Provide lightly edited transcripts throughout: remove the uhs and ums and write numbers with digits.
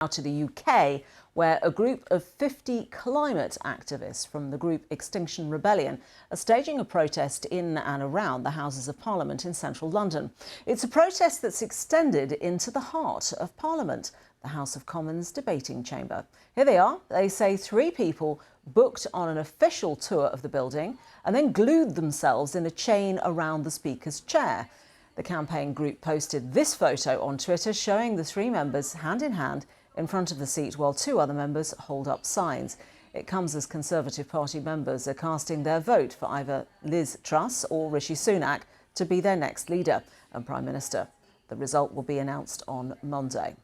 Now to the UK, where a group of 50 climate activists from the group Extinction Rebellion are staging a protest in and around the Houses of Parliament in central London. It's a protest that's extended into the heart of Parliament, the House of Commons debating chamber. Here they are. They say 3 people booked on an official tour of the building and then glued themselves in a chain around the Speaker's chair. The campaign group posted this photo on Twitter showing the 3 members hand in hand in front of the seat while 2 other members hold up signs. It comes as Conservative Party members are casting their vote for either Liz Truss or Rishi Sunak to be their next leader and Prime Minister. The result will be announced on Monday.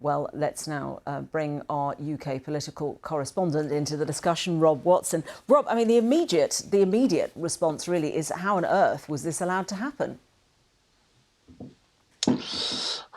Well, let's now bring our UK political correspondent into the discussion, Rob Watson. Rob, I mean, the immediate response really is, how on earth was this allowed to happen?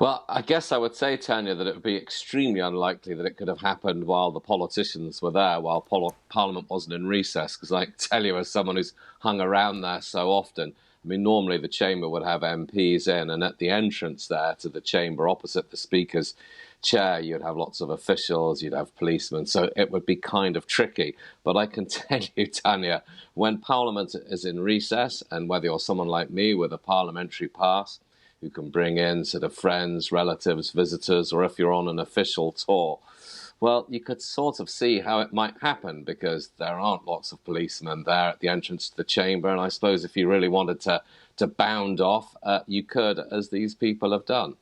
Well, I guess I would say, Tanya, that it would be extremely unlikely that it could have happened while the politicians were there, while Parliament wasn't in recess, because I can tell you, as someone who's hung around there so often, I mean, normally the chamber would have MPs in, and at the entrance there to the chamber opposite the Speaker's chair, you'd have lots of officials, you'd have policemen, so it would be kind of tricky. But I can tell you, Tanya, when Parliament is in recess, and whether you're someone like me with a parliamentary pass, who can bring in sort of friends, relatives, visitors, or if you're on an official tour, well, you could sort of see how it might happen, because there aren't lots of policemen there at the entrance to the chamber. And I suppose if you really wanted to bound off, you could, as these people have done.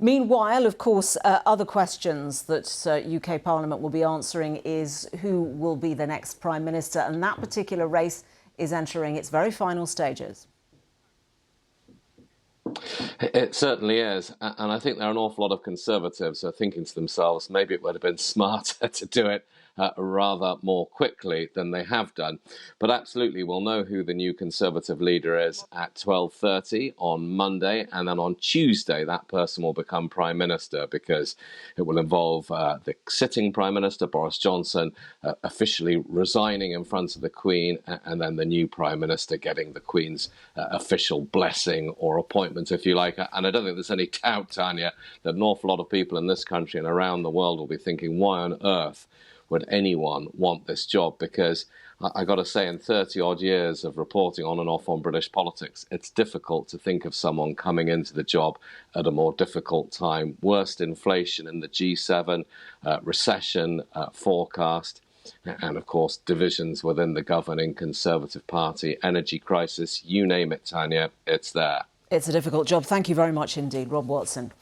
Meanwhile, of course, other questions that UK Parliament will be answering is who will be the next Prime Minister. And that particular race is entering its very final stages. It certainly is. And I think there are an awful lot of Conservatives who are thinking to themselves, maybe it would have been smarter to do it rather more quickly than they have done. But absolutely, we'll know who the new Conservative leader is at 12:30 on Monday. And then on Tuesday, that person will become Prime Minister, because it will involve the sitting Prime Minister, Boris Johnson, officially resigning in front of the Queen, and then the new Prime Minister getting the Queen's official blessing or appointment, if you like. And I don't think there's any doubt, Tanya, that an awful lot of people in this country and around the world will be thinking, why on earth would anyone want this job? Because I got to say, in 30 odd years of reporting on and off on British politics, it's difficult to think of someone coming into the job at a more difficult time. Worst inflation in the G7, recession forecast, and of course divisions within the governing Conservative Party, energy crisis, you name it, Tanya, it's there. It's a difficult job. Thank you very much indeed, Rob Watson.